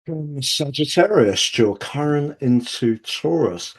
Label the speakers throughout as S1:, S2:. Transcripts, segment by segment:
S1: From Sagittarius to your Chiron into Taurus.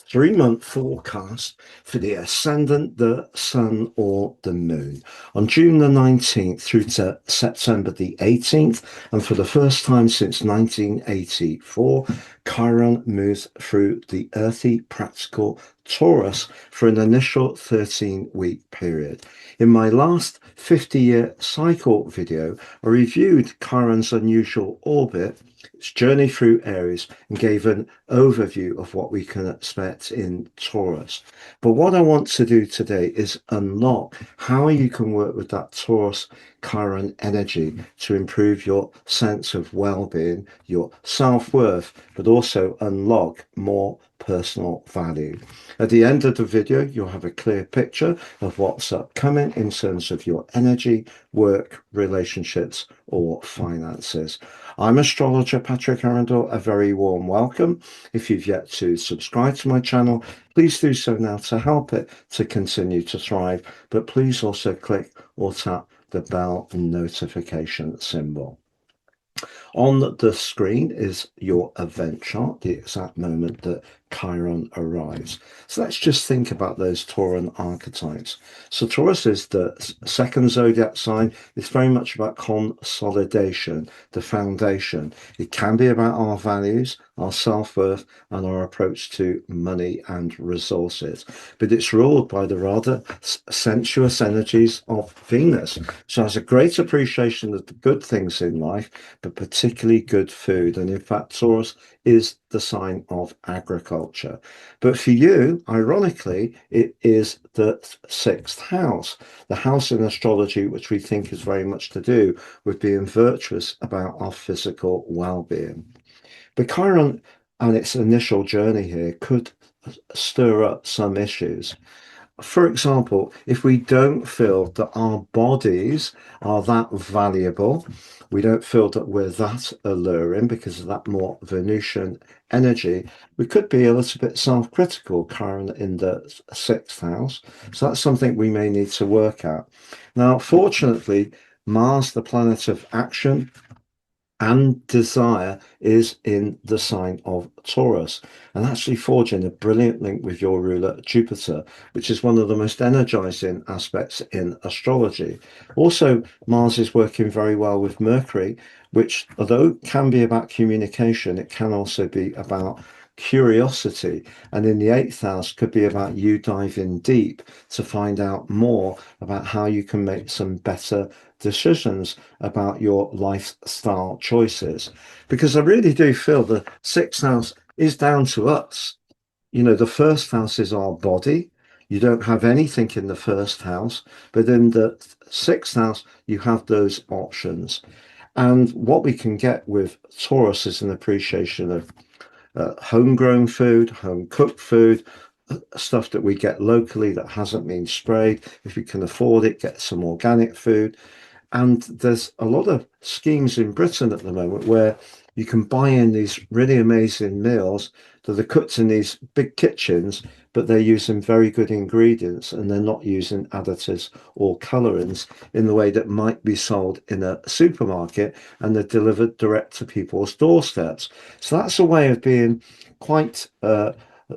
S1: 3-month forecast for the ascendant, the sun, or the moon on June the 19th through to September the 18th. And for the first time since 1984, Chiron moves through the earthy, practical Taurus for an initial 13-week period. In my last 50-year cycle video, I reviewed Chiron's unusual orbit, its journey through Aries, and gave an overview of what we can expect in Taurus. But what I want to do today is unlock how you can work with that Taurus Chiron energy to improve your sense of well-being, your self-worth, but also unlock more personal value. At the end of the video, you'll have a clear picture of what's upcoming in terms of your energy, work, relationships, or finances. I'm astrologer Patrick Arundel. A very warm welcome. If you've yet to subscribe to my channel, please do so now to help it to continue to thrive. But please also click or tap the bell notification symbol. On the screen is your event chart, the exact moment that Chiron arrives. So let's just think about those Tauran archetypes. So Taurus is the second zodiac sign. It's very much about consolidation, the foundation. It can be about our values, our self-worth, and our approach to money and resources. But it's ruled by the rather sensuous energies of Venus. So it has a great appreciation of the good things in life, but particularly good food. And in fact, Taurus is the sign of agriculture. But for you, ironically, it is the sixth house, the house in astrology, which we think is very much to do with being virtuous about our physical well-being. But Chiron and its initial journey here could stir up some issues. For example, if we don't feel that our bodies are that valuable, we don't feel that we're that alluring because of that more Venusian energy, we could be a little bit self-critical, Chiron in the sixth house. So that's something we may need to work at. Now, fortunately, Mars, the planet of action and desire, is in the sign of Taurus, and actually forging a brilliant link with your ruler Jupiter, which is one of the most energizing aspects in astrology. Also, Mars is working very well with Mercury, which, although it can be about communication, it can also be about curiosity, and in the eighth house could be about you diving deep to find out more about how you can make some better decisions about your lifestyle choices. Because I really do feel the sixth house is down to us. You know, the first house is our body. You don't have anything in the first house, but in the sixth house, you have those options. And what we can get with Taurus is an appreciation of homegrown food, home cooked food, stuff that we get locally that hasn't been sprayed. If you can afford it, get some organic food. And there's a lot of schemes in Britain at the moment where you can buy in these really amazing meals that are cooked in these big kitchens, but they're using very good ingredients and they're not using additives or colorants in the way that might be sold in a supermarket, and they're delivered direct to people's doorsteps. So that's a way of being quite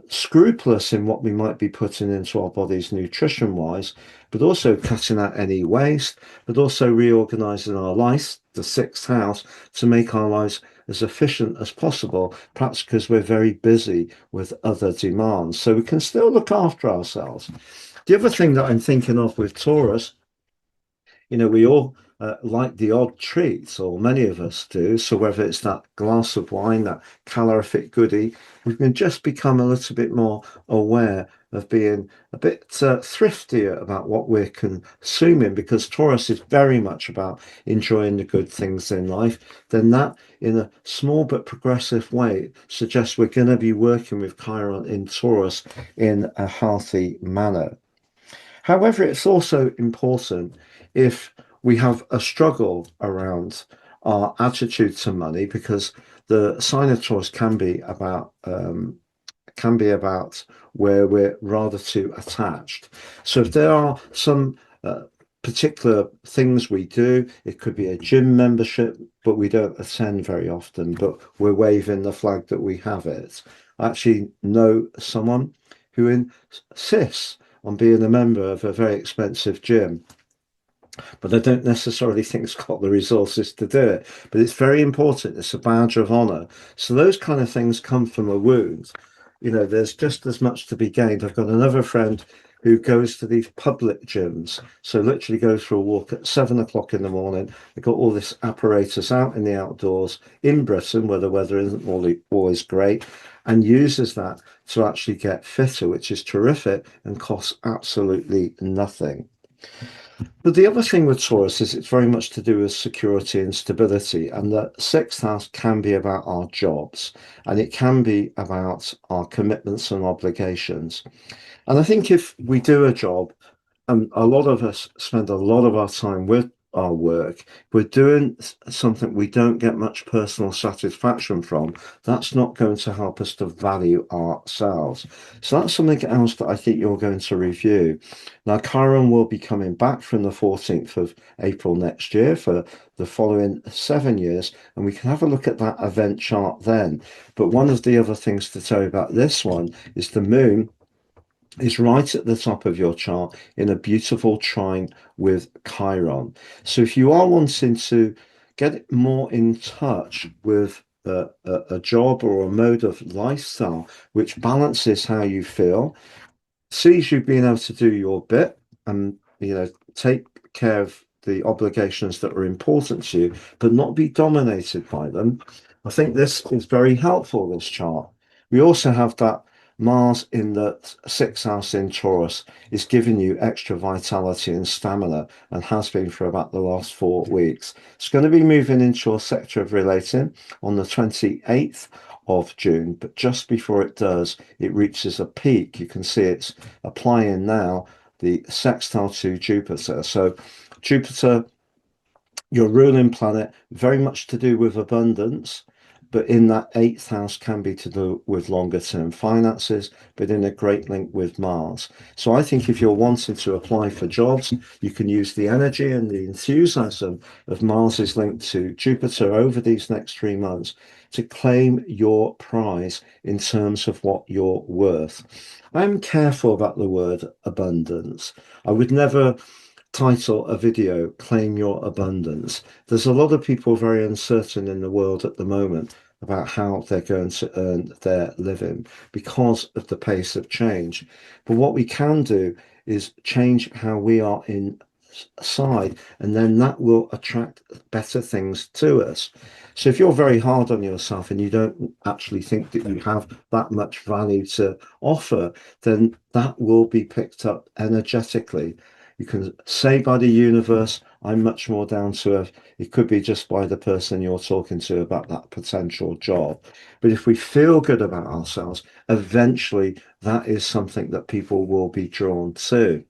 S1: scrupulous in what we might be putting into our bodies nutrition wise, but also cutting out any waste, but also reorganizing our lives, the sixth house, to make our lives as efficient as possible, perhaps because we're very busy with other demands. So we can still look after ourselves. The other thing that I'm thinking of with Taurus, you know, we all like the odd treats, or many of us do. So whether it's that glass of wine, that calorific goodie, we can just become a little bit more aware of being a bit thriftier about what we're consuming, because Taurus is very much about enjoying the good things in life. Then that, in a small but progressive way, suggests we're going to be working with Chiron in Taurus in a healthy manner. However, it's also important, if we have a struggle around our attitude to money, because the sign of Taurus can be about where we're rather too attached. So if there are some particular things we do. It could be a gym membership, but we don't attend very often, but we're waving the flag that we have it. I actually know someone who insists on being a member of a very expensive gym, but I don't necessarily think it's got the resources to do it. But it's very important. It's a badge of honor. So those kind of things come from a wound. You know, there's just as much to be gained. I've got another friend who goes to these public gyms. So literally goes for a walk at 7 o'clock in the morning. They've got all this apparatus out in the outdoors in Britain where the weather isn't always great, and uses that to actually get fitter, which is terrific and costs absolutely nothing. But the other thing with Taurus is it's very much to do with security and stability, and the sixth house can be about our jobs and it can be about our commitments and obligations. And I think if we do a job, and a lot of us spend a lot of our time with our work, we're doing something we don't get much personal satisfaction from, that's not going to help us to value ourselves. So that's something else that I think you're going to review. Now, Chiron will be coming back from the 14th of April next year for the following 7 years, and we can have a look at that event chart then. But one of the other things to tell you about this one is the moon is right at the top of your chart in a beautiful trine with Chiron. So if you are wanting to get more in touch with a job or a mode of lifestyle which balances how you feel, sees you being able to do your bit and, you know, take care of the obligations that are important to you, but not be dominated by them, I think this is very helpful, this chart. We also have that Mars in the sixth house in Taurus is giving you extra vitality and stamina, and has been for about the last 4 weeks. It's going to be moving into your sector of relating on the 28th of June, but just before it does, it reaches a peak. You can see it's applying now the sextile to Jupiter. So Jupiter, your ruling planet, very much to do with abundance, but in that eighth house can be to do with longer term finances, but in a great link with Mars. So I think if you're wanting to apply for jobs, you can use the energy and the enthusiasm of Mars's link to Jupiter over these next 3 months to claim your prize in terms of what you're worth. I'm careful about the word abundance. I would never title a video "Claim Your Abundance." There's a lot of people very uncertain in the world at the moment about how they're going to earn their living because of the pace of change. But what we can do is change how we are inside, and then that will attract better things to us. So if you're very hard on yourself and you don't actually think that you have that much value to offer, then that will be picked up energetically. You can say by the universe, I'm much more down to earth. It could be just by the person you're talking to about that potential job. But if we feel good about ourselves, eventually that is something that people will be drawn to.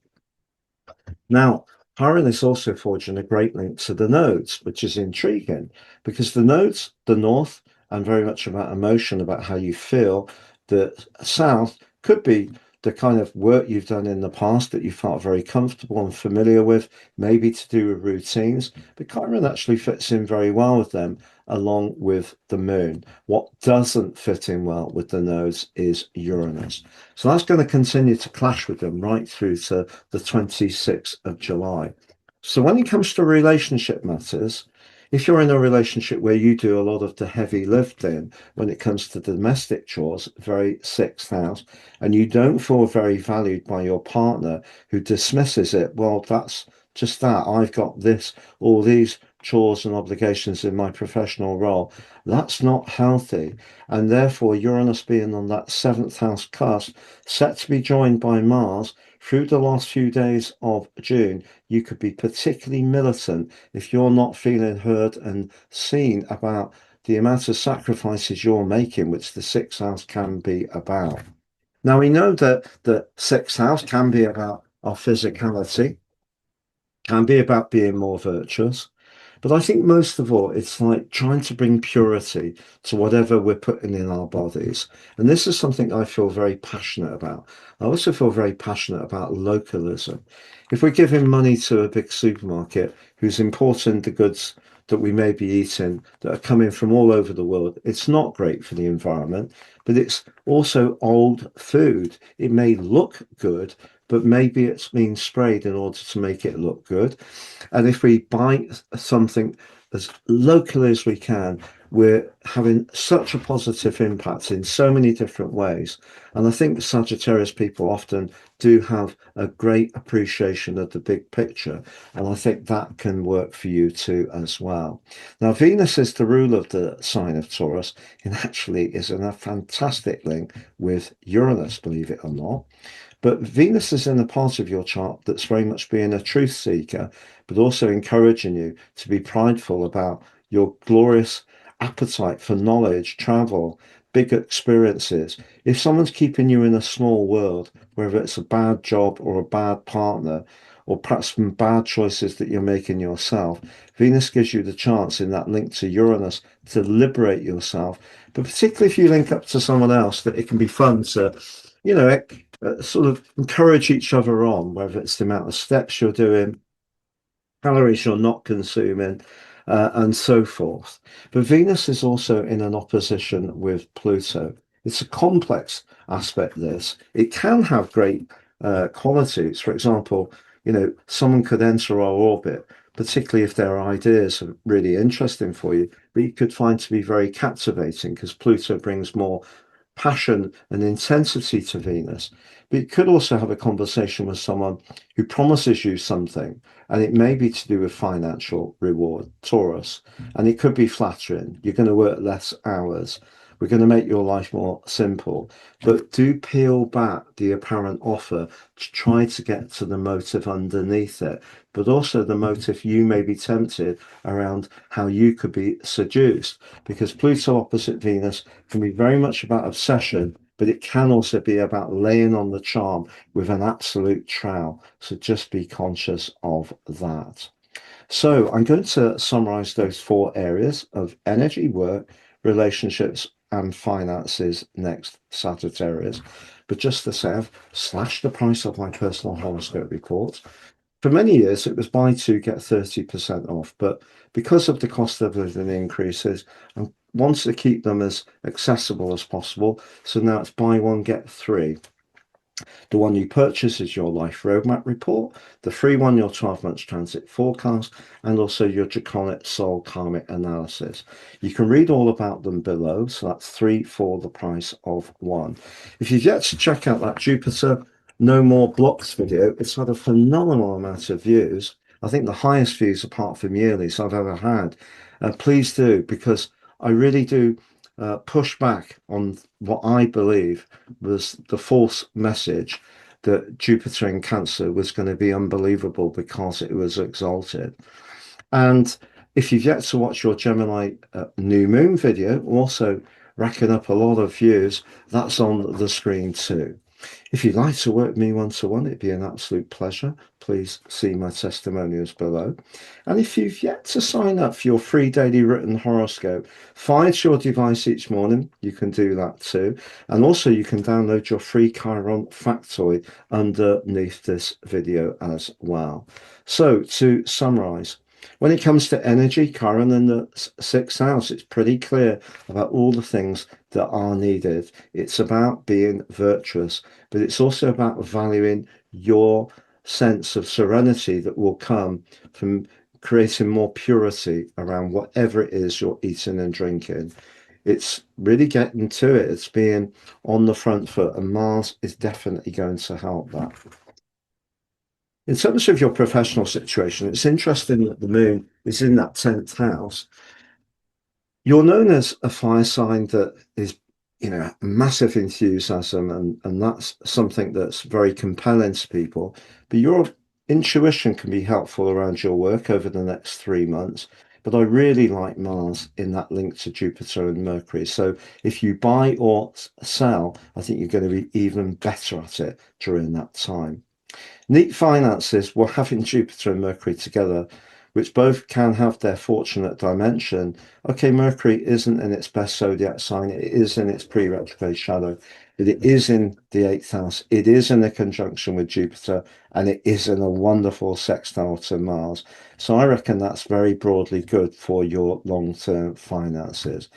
S1: Now, Chiron is also forging a great link to the nodes, which is intriguing because the nodes, the north, and very much about emotion, about how you feel. The south could be the kind of work you've done in the past that you felt very comfortable and familiar with, maybe to do with routines. But Chiron actually fits in very well with them, along with the moon. What doesn't fit in well with the nodes is Uranus. So that's going to continue to clash with them right through to the 26th of July. So when it comes to relationship matters, if you're in a relationship where you do a lot of the heavy lifting when it comes to domestic chores, very sixth house, and you don't feel very valued by your partner who dismisses it, well, that's just that. I've got this, all these chores and obligations in my professional role. That's not healthy. And therefore, Uranus being on that seventh house cusp, set to be joined by Mars through the last few days of June, you could be particularly militant if you're not feeling heard and seen about the amount of sacrifices you're making, which the sixth house can be about. Now, we know that the sixth house can be about our physicality, can be about being more virtuous, But I think most of all, it's like trying to bring purity to whatever we're putting in our bodies. And this is something I feel very passionate about. I also feel very passionate about localism. If we're giving money to a big supermarket who's importing the goods that we may be eating that are coming from all over the world, it's not great for the environment, but it's also old food. It may look good, but maybe it's been sprayed in order to make it look good. And if we buy something as locally as we can, we're having such a positive impact in so many different ways. And I think Sagittarius people often do have a great appreciation of the big picture. And I think that can work for you too as well. Now, Venus is the ruler of the sign of Taurus and actually is in a fantastic link with Uranus, believe it or not. But Venus is in a part of your chart that's very much being a truth seeker, but also encouraging you to be prideful about your glorious appetite for knowledge, travel, big experiences. If someone's keeping you in a small world, whether it's a bad job or a bad partner, or perhaps some bad choices that you're making yourself, Venus gives you the chance in that link to Uranus to liberate yourself. But particularly if you link up to someone else, that it can be fun to, you know, sort of encourage each other on, whether it's the amount of steps you're doing, calories you're not consuming, and so forth. But Venus is also in an opposition with Pluto. It's a complex aspect, this. It can have great qualities. For example, someone could enter our orbit, particularly if their ideas are really interesting for you, but you could find to be very captivating because Pluto brings more passion and intensity to Venus. But you could also have a conversation with someone who promises you something, and it may be to do with financial reward, Taurus, and it could be flattering. You're going to work less hours. We're going to make your life more simple, but do peel back the apparent offer to try to get to the motive underneath it, but also the motive you may be tempted around how you could be seduced, because Pluto opposite Venus can be very much about obsession, but it can also be about laying on the charm with an absolute trowel. So just be conscious of that. So I'm going to summarize those four areas of energy, work, relationships, and finances next, Sagittarius. But just to say, I've slashed the price of my personal horoscope report. For many years, it was buy two, get 30% off. But because of the cost of living increases, I wanted to keep them as accessible as possible. So now it's buy one, get three. The one you purchase is your life roadmap report, the free one, your 12 months transit forecast, and also your draconic soul karmic analysis. You can read all about them below. So that's three for the price of one. If you've yet to check out that Jupiter No More Blocks video, it's had a phenomenal amount of views. I think the highest views apart from yearlies I've ever had. Please do, because I really do push back on what I believe was the false message that Jupiter in Cancer was going to be unbelievable because it was exalted. And if you've yet to watch your Gemini new moon video, also racking up a lot of views, that's on the screen too. If you'd like to work with me one-to-one, it'd be an absolute pleasure. Please see my testimonials below. And if you've yet to sign up for your free daily written horoscope, find your device each morning. You can do that too. And also you can download your free Chiron factoid underneath this video as well. So to summarize, when it comes to energy, Chiron in the sixth house, it's pretty clear about all the things that are needed. It's about being virtuous, but it's also about valuing your sense of serenity that will come from creating more purity around whatever it is you're eating and drinking. It's really getting to it. It's being on the front foot, and Mars is definitely going to help that. In terms of your professional situation, it's interesting that the moon is in that 10th house. You're known as a fire sign that is, massive enthusiasm, and that's something that's very compelling to people. But your intuition can be helpful around your work over the next 3 months. But I really like Mars in that link to Jupiter and Mercury. So if you buy or sell, I think you're going to be even better at it during that time. Neat finances, well, having Jupiter and Mercury together which both can have their fortunate dimension. Okay, Mercury isn't in its best zodiac sign, it is in its pre-retrograde shadow, but it is in the eighth house, it is in a conjunction with Jupiter, and it is in a wonderful sextile to Mars. So I reckon that's very broadly good for your long-term finances.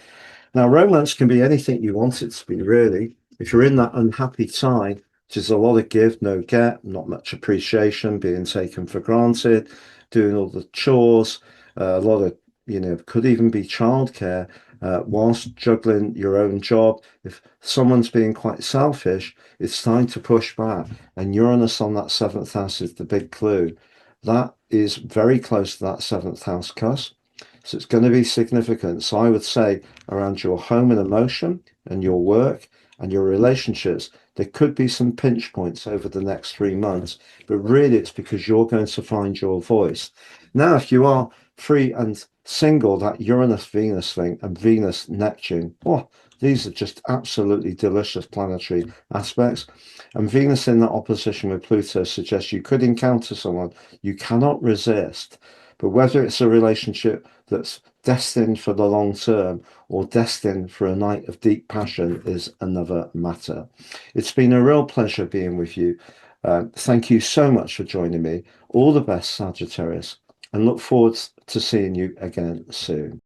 S1: Now, romance can be anything you want it to be, really. If you're in that unhappy time, which is a lot of give, no get, not much appreciation, being taken for granted, doing all the chores, a lot of, could even be childcare, whilst juggling your own job. If someone's being quite selfish, it's time to push back. And Uranus on that seventh house is the big clue. That is very close to that seventh house cusp. So it's going to be significant. So I would say around your home and emotion and your work and your relationships, there could be some pinch points over the next 3 months, but really it's because you're going to find your voice. Now, if you are free and single, that Uranus-Venus thing and Venus-Neptune, oh, these are just absolutely delicious planetary aspects. And Venus in that opposition with Pluto suggests you could encounter someone you cannot resist. But whether it's a relationship that's destined for the long term or destined for a night of deep passion is another matter. It's been a real pleasure being with you. Thank you so much for joining me. All the best, Sagittarius, and look forward to seeing you again soon.